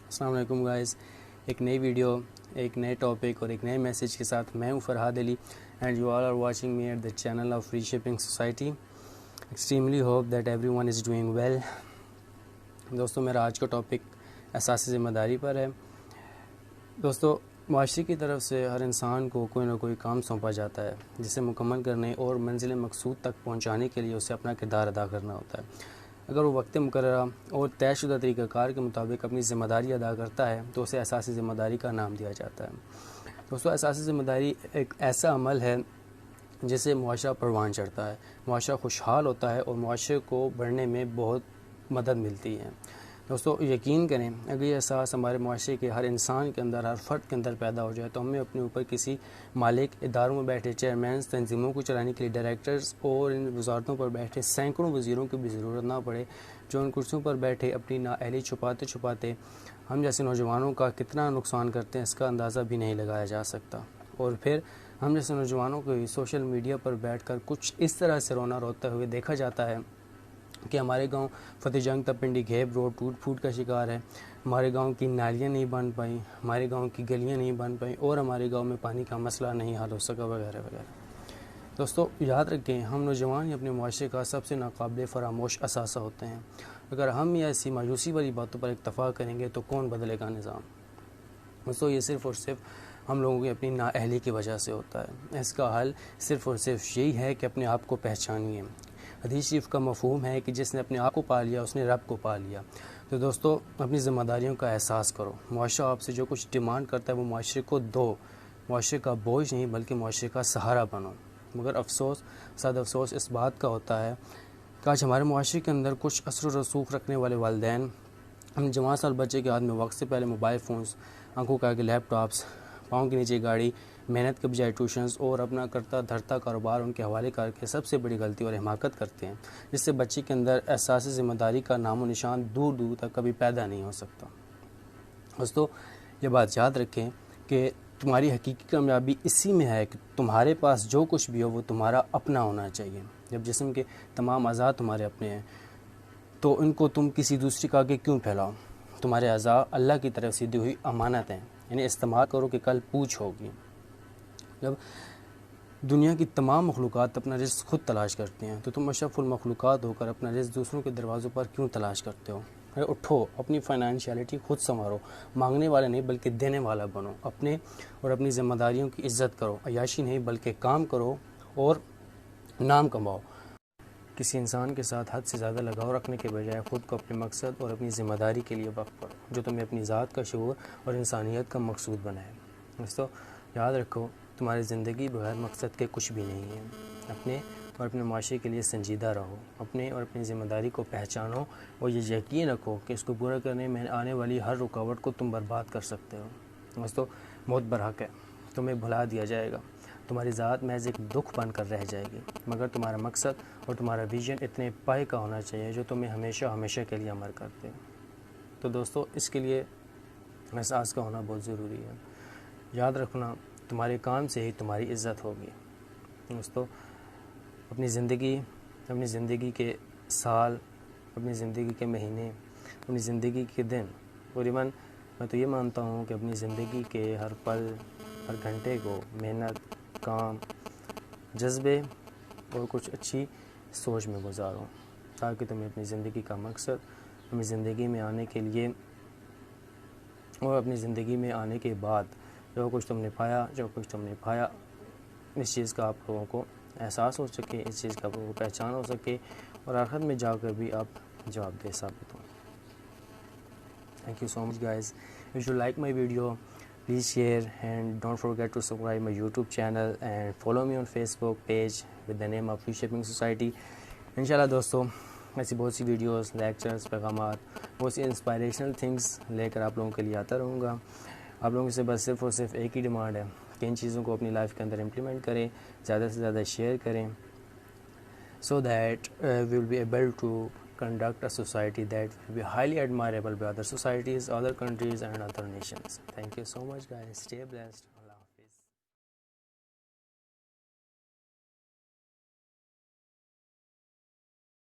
السلام علیکم گائز، ایک نئی ویڈیو، ایک نئے ٹاپک اور ایک نئے میسیج کے ساتھ میں ہوں Farhad Ali and you all are watching me at the channel of free shipping society. Extremely hope that everyone is doing well. دوستو، میرا آج کا ٹاپک احساس ذمہ داری پر ہے. دوستو، معاشرے کی طرف سے ہر انسان کو کوئی نہ کوئی کام سونپا جاتا ہے جسے مکمل کرنے اور منزل مقصود تک پہنچانے کے لیے اسے اپنا کردار ادا کرنا ہوتا ہے. اگر وہ وقت مقررہ اور طے شدہ طریقہ کار کے مطابق اپنی ذمہ داری ادا کرتا ہے تو اسے احساس ذمہ داری کا نام دیا جاتا ہے. دوستو، احساس ذمہ داری ایک ایسا عمل ہے جس سے معاشرہ پروان چڑھتا ہے، معاشرہ خوشحال ہوتا ہے اور معاشرے کو بڑھنے میں بہت مدد ملتی ہے. دوستو، یقین کریں، اگر یہ احساس ہمارے معاشرے کے ہر انسان کے اندر، ہر فرد کے اندر پیدا ہو جائے تو ہمیں اپنے اوپر کسی مالک، اداروں میں بیٹھے چیئرمینز، تنظیموں کو چلانے کے لیے ڈائریکٹرز اور ان وزارتوں پر بیٹھے سینکڑوں وزیروں کی بھی ضرورت نہ پڑے، جو ان کرسیوں پر بیٹھے اپنی نااہلی چھپاتے چھپاتے ہم جیسے نوجوانوں کا کتنا نقصان کرتے ہیں اس کا اندازہ بھی نہیں لگایا جا سکتا. اور پھر ہم جیسے نوجوانوں کو سوشل میڈیا پر بیٹھ کر کچھ اس طرح سے رونا روتے ہوئے دیکھا جاتا ہے کہ ہمارے گاؤں فتح جنگ تپنڈی گھیب روڈ ٹوٹ پھوٹ کا شکار ہے، ہمارے گاؤں کی نالیاں نہیں بن پائیں، ہمارے گاؤں کی گلیاں نہیں بن پائیں اور ہمارے گاؤں میں پانی کا مسئلہ نہیں حل ہو سکا، وغیرہ وغیرہ. دوستو، یاد رکھیں، ہم نوجوان ہی اپنے معاشرے کا سب سے ناقابل فراموش اثاثہ ہوتے ہیں. اگر ہم ایسی مایوسی والی باتوں پر اکتفا کریں گے تو کون بدلے گا نظام؟ دوستو، یہ صرف اور صرف ہم لوگوں کی اپنی نااہلی کی وجہ سے ہوتا ہے. اس کا حل صرف اور صرف یہی ہے کہ اپنے آپ کو پہچانیے. حدیث شریف کا مفہوم ہے کہ جس نے اپنے آپ کو پا لیا اس نے رب کو پا لیا. تو دوستو، اپنی ذمہ داریوں کا احساس کرو. معاشرہ آپ سے جو کچھ ڈیمانڈ کرتا ہے وہ معاشرے کو دو. معاشرے کا بوجھ نہیں بلکہ معاشرے کا سہارا بنو. مگر افسوس، صد افسوس اس بات کا ہوتا ہے کہ آج ہمارے معاشرے کے اندر کچھ اثر و رسوخ رکھنے والے والدین ہم جوان سال بچے کے ہاتھ میں وقت سے پہلے موبائل فونز، آنکھوں کے آگے لیپ ٹاپس، پاؤں کے نیچے گاڑی، محنت کے بجائے ٹیوشنز اور اپنا کرتا دھرتا کاروبار ان کے حوالے کر کے سب سے بڑی غلطی اور حماقت کرتے ہیں، جس سے بچے کے اندر احساس ذمہ داری کا نام و نشان دور دور تک کبھی پیدا نہیں ہو سکتا. دوستو، یہ بات یاد رکھیں کہ تمہاری حقیقی کامیابی اسی میں ہے کہ تمہارے پاس جو کچھ بھی ہو وہ تمہارا اپنا ہونا چاہیے. جب جسم کے تمام اعضاء تمہارے اپنے ہیں تو ان کو تم کسی دوسرے کے آگے کیوں پھیلاؤ؟ تمہارے اعضاء اللہ کی طرف سے دی ہوئی امانت ہیں، یعنی استعمال کرو کہ کل پوچھ ہوگی. جب دنیا کی تمام مخلوقات اپنا رزق خود تلاش کرتے ہیں تو تم اشرف المخلوقات ہو کر اپنا رزق دوسروں کے دروازوں پر کیوں تلاش کرتے ہو؟ اٹھو، اپنی فائنینشیلٹی خود سنوارو. مانگنے والا نہیں بلکہ دینے والا بنو. اپنے اور اپنی ذمہ داریوں کی عزت کرو. عیاشی نہیں بلکہ کام کرو اور نام کماؤ. کسی انسان کے ساتھ حد سے زیادہ لگاؤ رکھنے کے بجائے خود کو اپنے مقصد اور اپنی ذمہ داری کے لیے وقف کرو جو تمہیں اپنی ذات کا شعور اور انسانیت کا مقصود بنائے. دوستو، یاد رکھو، تمہاری زندگی بغیر مقصد کے کچھ بھی نہیں ہے. اپنے اور اپنے معاشرے کے لیے سنجیدہ رہو. اپنے اور اپنی ذمہ داری کو پہچانو اور یہ یقین رکھو کہ اس کو پورا کرنے میں آنے والی ہر رکاوٹ کو تم برباد کر سکتے ہو. دوستو، موت برحق ہے، تمہیں بھلا دیا جائے گا، تمہاری ذات محض ایک دکھ بن کر رہ جائے گی، مگر تمہارا مقصد اور تمہارا ویژن اتنے پائے کا ہونا چاہیے جو تمہیں ہمیشہ ہمیشہ کے لیے امر کرتے. تو دوستو، اس کے لیے احساس کا ہونا بہت ضروری ہے. یاد رکھنا، تمہارے کام سے ہی تمہاری عزت ہوگی. دوستو، اپنی زندگی کے سال، اپنی زندگی کے مہینے، اپنی زندگی کے دن اور ایون میں تو یہ مانتا ہوں کہ اپنی زندگی کے ہر پل، ہر گھنٹے کو محنت، کام، جذبے اور کچھ اچھی سوچ میں گزارو تاکہ تمہیں اپنی زندگی کا مقصد، اپنی زندگی میں آنے کے لیے اور اپنی زندگی میں آنے کے بعد جو کچھ تم نے پایا اس چیز کا آپ لوگوں کو احساس ہو سکے، اس چیز کا آپ لوگوں کو پہچان ہو سکے اور آخر میں جا کر بھی آپ جواب دہ ثابت ہوں. Thank you so much guys. If you like my video, please share and don't forget to subscribe my YouTube channel and follow me on Facebook page with the name of Free Shipping Society. انشاءاللہ دوستو، ایسی بہت سی videos, lectures, پیغامات، بہت سی inspirational things لے کر آپ لوگوں کے لیے آتا رہوں گا. آپ لوگوں سے بس صرف اور صرف ایک ہی ڈیمانڈ ہے کہ ان چیزوں کو اپنی لائف کے اندر امپلیمنٹ کریں، زیادہ سے زیادہ شیئر کریں so that we will be able to conduct a society that will be highly admirable by other societies, other countries and other nations. Thank you so much guys. Stay blessed.